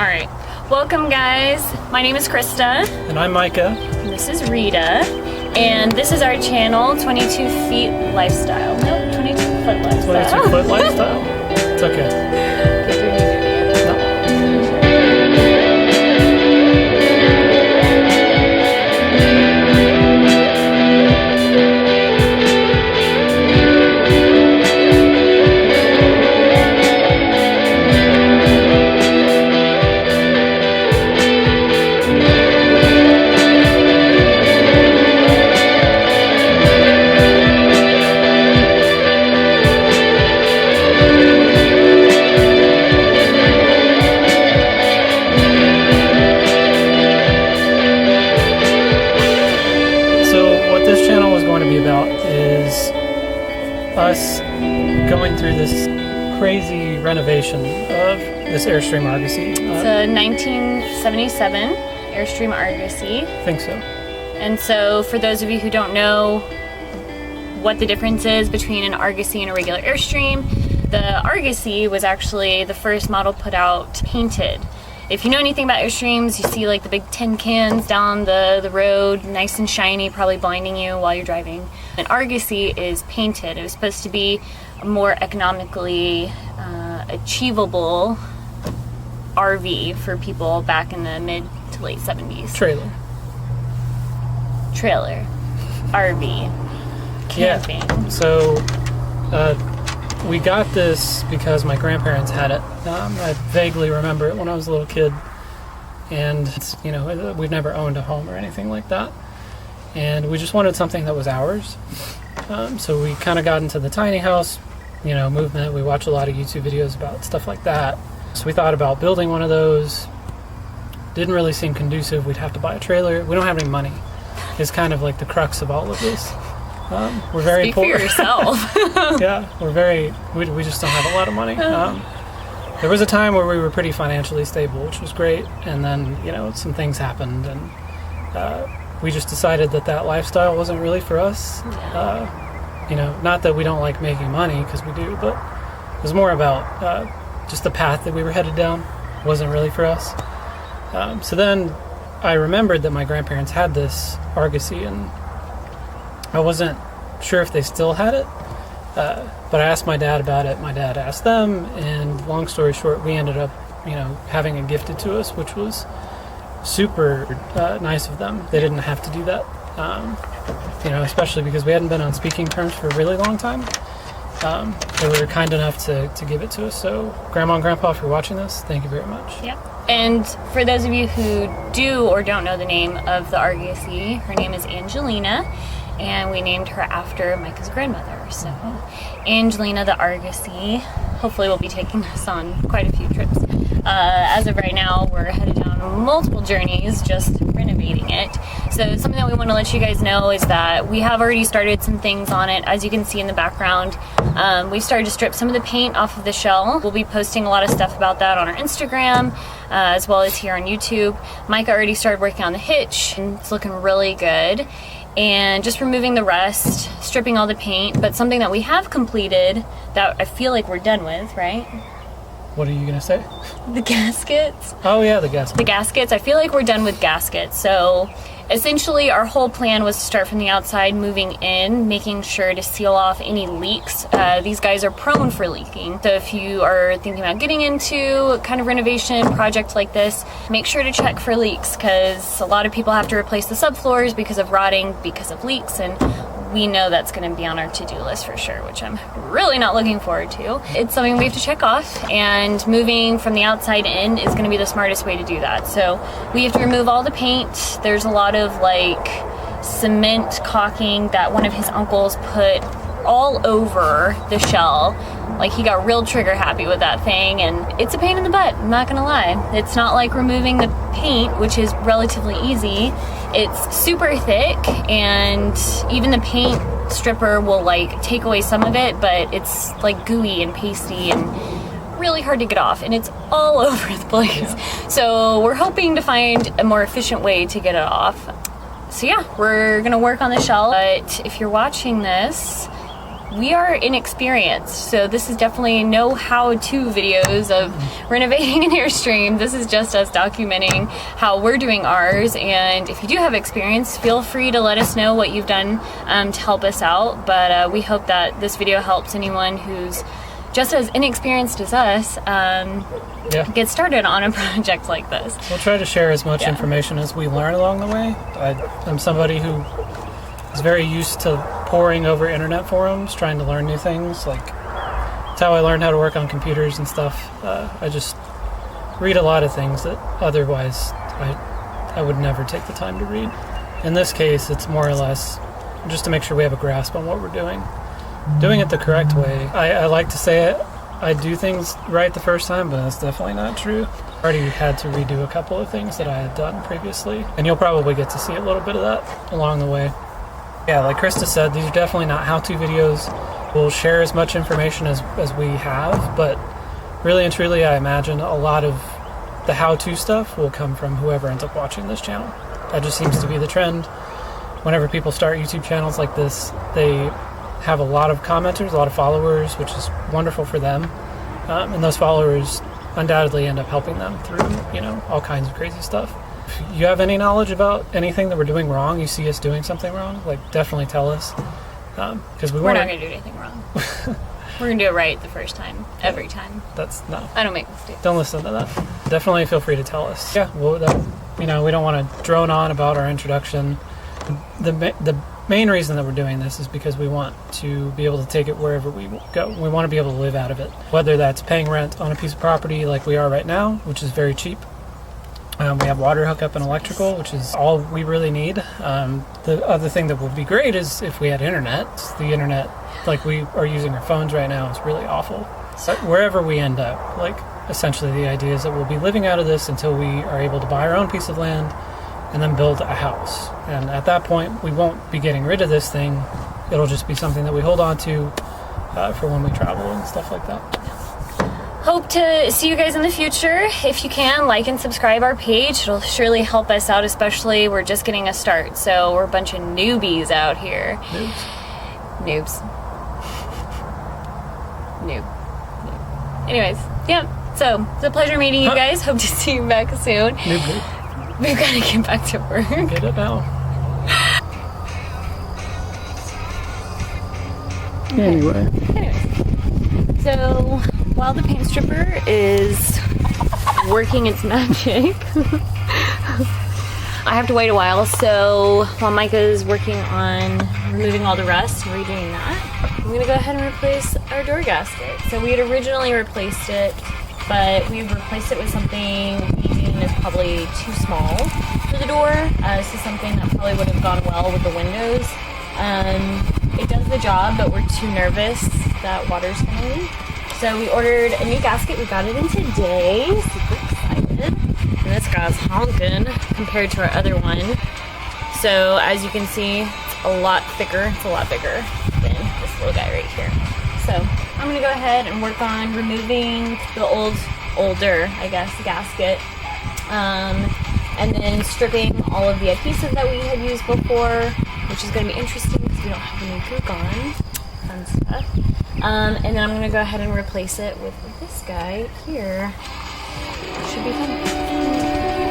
All right, welcome guys. My name is Krista. And I'm Micah. And this is Rita. And this is our channel, 22 Feet Lifestyle. Nope, 22 Foot Lifestyle. 22 Foot Lifestyle? It's okay. Us going through this crazy renovation of this Airstream Argosy. It's a 1977 Airstream Argosy. I think so. And so for those of you who don't know what the difference is between an Argosy and a regular Airstream, the Argosy was actually the first model put out painted. If you know anything about Airstreams, you see like the big tin cans down the road, nice and shiny, probably blinding you while you're driving. An Argosy is painted. It was supposed to be a more economically achievable RV for people back in the mid to late 70s. Trailer. RV. Camping. Yeah. So we got this because my grandparents had it. I vaguely remember it when I was a little kid. And, we've never owned a home or anything like that. And we just wanted something that was ours. So we kind of got into the tiny house, movement. We watch a lot of YouTube videos about stuff like that. So we thought about building one of those. Didn't really seem conducive. We'd have to buy a trailer. We don't have any money. It's kind of like the crux of all of this. We're very poor. Speak for yourself. Yeah, we just don't have a lot of money. There was a time where we were pretty financially stable, which was great. And then, some things happened and we just decided that lifestyle wasn't really for us. Not that we don't like making money, because we do, but it was more about just the path that we were headed down wasn't really for us. So then I remembered that my grandparents had this Argosy, and I wasn't sure if they still had it, but I asked my dad about it. My dad asked them, and long story short, we ended up, having it gifted to us, which was super nice of them. They didn't have to do that, especially because we hadn't been on speaking terms for a really long time. They were kind enough to give it to us. So Grandma and Grandpa, if you're watching this, thank you very much. Yep. And for those of you who do or don't know the name of the Argosy, her name is Angelina, and we named her after Micah's grandmother. So Angelina the Argosy. Hopefully we'll be taking us on quite a few trips. As of right now, we're headed down multiple journeys just renovating it. So something that we want to let you guys know is that we have already started some things on it. As you can see in the background, we've started to strip some of the paint off of the shell. We'll be posting a lot of stuff about that on our Instagram, as well as here on YouTube. Micah already started working on the hitch, and it's looking really good. And just removing the rust, stripping all the paint, but something that we have completed that I feel like we're done with, right? What are you going to say? The gaskets. Oh yeah, the gaskets. The gaskets. I feel like we're done with gaskets. So essentially our whole plan was to start from the outside, moving in, making sure to seal off any leaks. These guys are prone for leaking. So if you are thinking about getting into a kind of renovation project like this, make sure to check for leaks, because a lot of people have to replace the subfloors because of rotting, because of leaks, and we know that's going to be on our to-do list for sure, which I'm really not looking forward to. It's something we have to check off, and moving from the outside in is going to be the smartest way to do that. So we have to remove all the paint. There's a lot of cement caulking that one of his uncles put all over the shell. Like, he got real trigger happy with that thing, and it's a pain in the butt, I'm not gonna lie. It's not like removing the paint, which is relatively easy. It's super thick, and even the paint stripper will take away some of it, but it's gooey and pasty and really hard to get off, and it's all over the place. Yeah. So we're hoping to find a more efficient way to get it off. So yeah, we're gonna work on the shell, but if you're watching this, we are inexperienced, so this is definitely no how-to videos of renovating an Airstream. This is just us documenting how we're doing ours, and if you do have experience, feel free to let us know what you've done to help us out. But we hope that this video helps anyone who's just as inexperienced as us get started on a project like this. We'll try to share as much information as we learn along the way. I'm somebody who is very used to poring over internet forums, trying to learn new things. Like, it's how I learned how to work on computers and stuff. I just read a lot of things that otherwise I would never take the time to read. In this case, it's more or less just to make sure we have a grasp on what we're doing it the correct way. I like to say it. I do things right the first time, but that's definitely not true. I already had to redo a couple of things that I had done previously, and you'll probably get to see a little bit of that along the way. Yeah, like Krista said, these are definitely not how-to videos. We'll share as much information as we have, but really and truly, I imagine a lot of the how-to stuff will come from whoever ends up watching this channel. That just seems to be the trend. Whenever people start YouTube channels like this, they have a lot of commenters, a lot of followers, which is wonderful for them. And those followers undoubtedly end up helping them through, all kinds of crazy stuff. If you have any knowledge about anything that we're doing wrong, you see us doing something wrong, definitely tell us. Because we're not going to do anything wrong. We're going to do it right the first time, every time. No. I don't make mistakes. Don't listen to that. Definitely feel free to tell us. Yeah, well, we don't want to drone on about our introduction. The main reason that we're doing this is because we want to be able to take it wherever we go. We want to be able to live out of it, whether that's paying rent on a piece of property like we are right now, which is very cheap. We have water hookup and electrical, which is all we really need. The other thing that would be great is if we had internet. The internet, like we are using our phones right now, is really awful. So wherever we end up, essentially the idea is that we'll be living out of this until we are able to buy our own piece of land and then build a house. And at that point, we won't be getting rid of this thing. It'll just be something that we hold on to for when we travel and stuff like that. Hope to see you guys in the future. If you can, like and subscribe our page. It'll surely help us out, especially we're just getting a start. So we're a bunch of newbies out here. Noobs. Noob. Anyways, yeah. So it's a pleasure meeting you guys. Hope to see you back soon. Noob. We've got to get back to work. Get it now. Anyways, so while the paint stripper is working its magic, I have to wait a while. So while Micah's working on removing all the rust and redoing that, I'm gonna go ahead and replace our door gasket. So we had originally replaced it, but we replaced it with something we deemed is probably too small for the door. This is something that probably would have gone well with the windows. It does the job, but we're too nervous that water's gonna leak. So we ordered a new gasket. We got it in today. Super excited. And this guy's honking compared to our other one. So as you can see, it's a lot thicker. It's a lot bigger than this little guy right here. So I'm gonna go ahead and work on removing the older, I guess, gasket. And then stripping all of the adhesive that we had used before, which is going to be interesting because we don't have any gook on. Fun stuff. And then I'm going to go ahead and replace it with this guy here. Should be fun.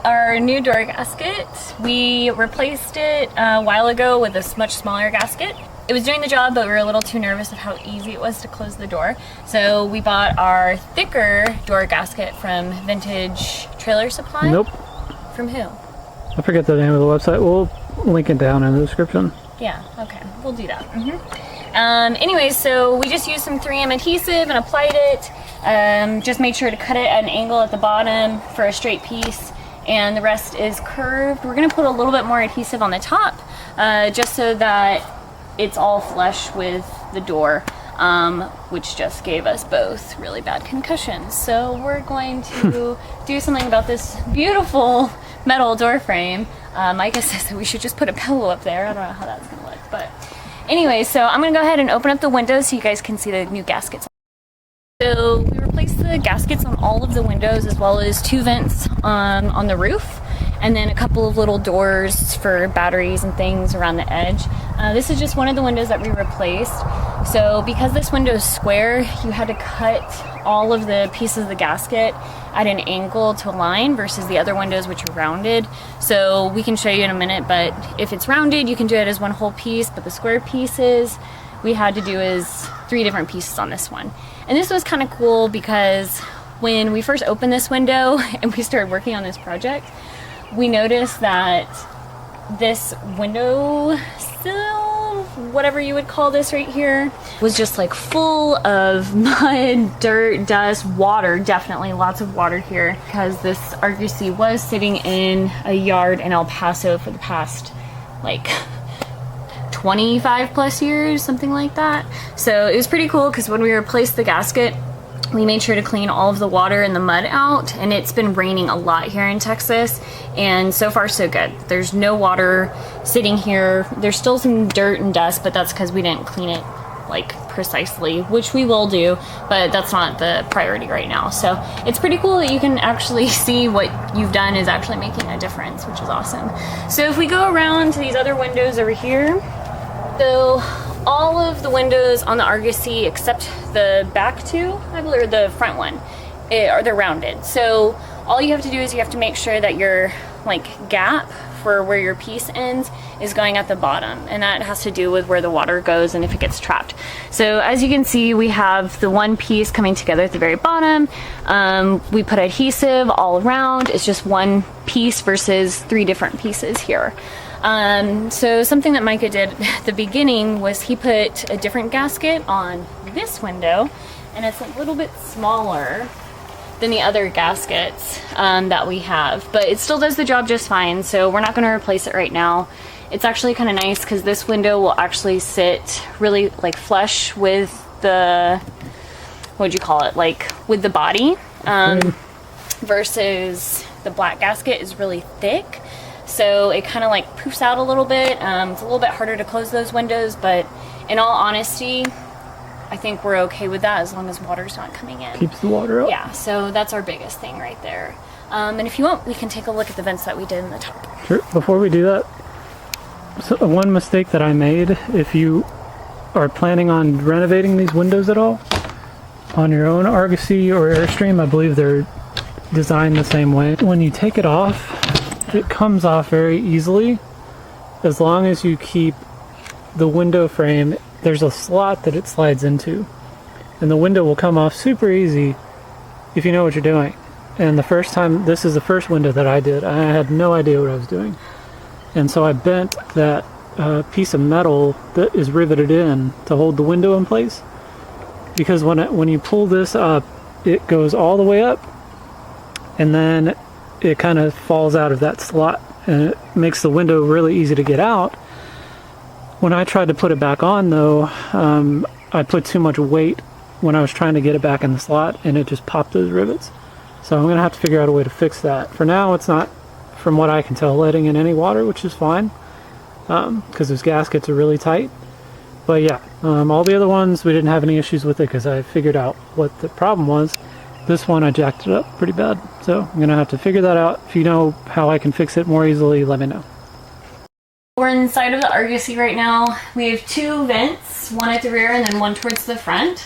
Our new door gasket. We replaced it a while ago with a much smaller gasket. It was doing the job, but we were a little too nervous of how easy it was to close the door. So we bought our thicker door gasket from Vintage Trailer Supply. Nope. From who? I forget the name of the website. We'll link it down in the description. Yeah, okay, we'll do that. Anyways, so we just used some 3M adhesive and applied it. Just made sure to cut it at an angle at the bottom for a straight piece. and the rest is curved. We're gonna put a little bit more adhesive on the top, just so that it's all flush with the door, which just gave us both really bad concussions. So we're going to do something about this beautiful metal door frame. Micah says that we should just put a pillow up there. I don't know how that's gonna look, but anyway, so I'm gonna go ahead and open up the windows so you guys can see the new gaskets. So we replaced the gaskets on all of the windows, as well as 2 vents on the roof, and then a couple of little doors for batteries and things around the edge. This is just one of the windows that we replaced. So because this window is square, you had to cut all of the pieces of the gasket at an angle to align versus the other windows, which are rounded. So we can show you in a minute, but if it's rounded, you can do it as one whole piece, but the square pieces we had to do is 3 different pieces on this one. And this was kind of cool because when we first opened this window and we started working on this project, we noticed that this window sill, whatever you would call this right here, was just like full of mud, dirt, dust, water, definitely lots of water here, because this Argosy was sitting in a yard in El Paso for the past like 25 plus years, something like that. So it was pretty cool because when we replaced the gasket, we made sure to clean all of the water and the mud out, and it's been raining a lot here in Texas, and so far so good. There's no water sitting here. There's still some dirt and dust, but that's because we didn't clean it like precisely, which we will do, but that's not the priority right now. So it's pretty cool that you can actually see what you've done is actually making a difference, which is awesome. So if we go around to these other windows over here, so all of the windows on the Argosy except the back 2, I believe, or the front one, they're rounded. So all you have to do is you have to make sure that your like gap for where your piece ends is going at the bottom, and that has to do with where the water goes and if it gets trapped. So as you can see, we have the one piece coming together at the very bottom. We put adhesive all around. It's just one piece versus 3 different pieces here. So something that Micah did at the beginning was he put a different gasket on this window, and it's a little bit smaller than the other gaskets that we have, but it still does the job just fine, so we're not going to replace it right now. It's actually kind of nice because this window will actually sit really like flush with the, what would you call it, like with the body, versus the black gasket is really thick. So it kind of like poofs out a little bit. It's a little bit harder to close those windows, but in all honesty, I think we're okay with that as long as water's not coming in. Keeps the water up. Yeah, so that's our biggest thing right there. And if you want, we can take a look at the vents that we did in the top. Sure. Before we do that, so one mistake that I made, if you are planning on renovating these windows at all, on your own Argosy or Airstream, I believe they're designed the same way. When you take it off, it comes off very easily as long as you keep the window frame. There's a slot that it slides into, and the window will come off super easy if you know what you're doing. And the first time, this is the first window that I did, I had no idea what I was doing, and so I bent that piece of metal that is riveted in to hold the window in place, because when you pull this up, it goes all the way up, and then it kind of falls out of that slot, and it makes the window really easy to get out. When I tried to put it back on though, I put too much weight when I was trying to get it back in the slot, and it just popped those rivets. So I'm gonna have to figure out a way to fix that. For now, it's not, from what I can tell, letting in any water, which is fine, because those gaskets are really tight. But yeah, all the other ones, we didn't have any issues with it because I figured out what the problem was. This one, I jacked it up pretty bad, so I'm gonna have to figure that out. If you know how I can fix it more easily, let me know. We're inside of the Argosy right now. We have 2 vents, one at the rear and then one towards the front.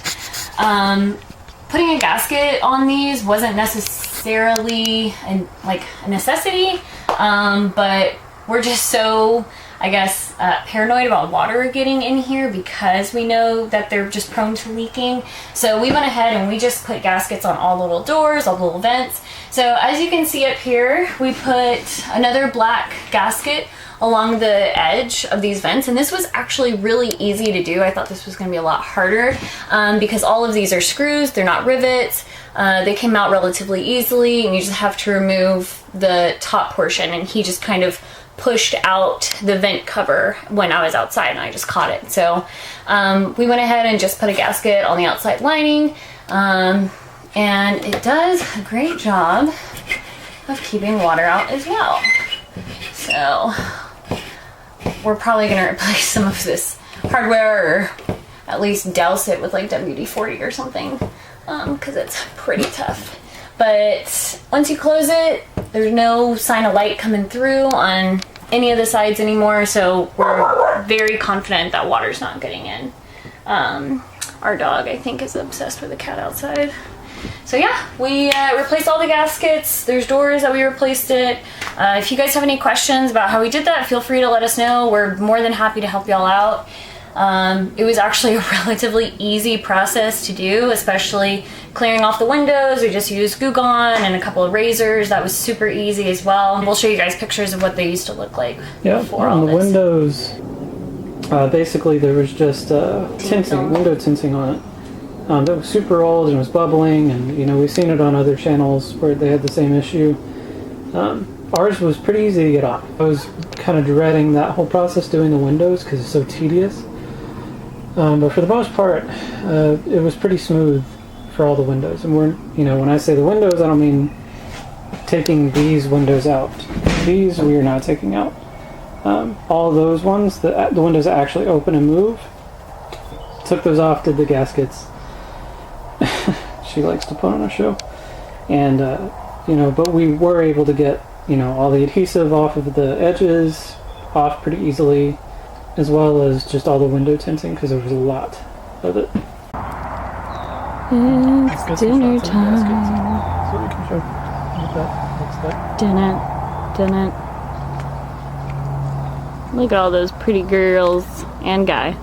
Putting a gasket on these wasn't necessarily a necessity, but we're just so, I guess, paranoid about water getting in here because we know that they're just prone to leaking. So we went ahead and we just put gaskets on all the little doors, all the little vents. So as you can see up here, we put another black gasket along the edge of these vents, and this was actually really easy to do. I thought this was going to be a lot harder because all of these are screws, they're not rivets. They came out relatively easily, and you just have to remove the top portion, and he just kind of pushed out the vent cover when I was outside and I just caught it. So we went ahead and just put a gasket on the outside lining, and it does a great job of keeping water out as well. So we're probably gonna replace some of this hardware, or at least douse it with like WD-40 or something, because it's pretty tough. But once you close it, there's no sign of light coming through on any of the sides anymore, so we're very confident that water's not getting in. Our dog, I think, is obsessed with the cat outside. So yeah, we replaced all the gaskets. There's doors that we replaced it. If you guys have any questions about how we did that, feel free to let us know. We're more than happy to help y'all out. It was actually a relatively easy process to do, especially clearing off the windows. We just used Goo Gone and a couple of razors. That was super easy as well. We'll show you guys pictures of what they used to look like before all on the this. windows, basically there was just window tinting on it. That was super old and was bubbling, and we've seen it on other channels where they had the same issue. Ours was pretty easy to get off. I was kind of dreading that whole process doing the windows because it's so tedious. But for the most part, it was pretty smooth for all the windows. And when I say the windows, I don't mean taking these windows out. These we are not taking out. All those ones, the windows that actually open and move, took those off, did the gaskets. She likes to put on a show. And, but we were able to get, all the adhesive off of the edges off pretty easily, as well as just all the window tinting, because there was a lot of it. It's dinner time. So we can show what that looks like. Didn't. Look at all those pretty girls and guy.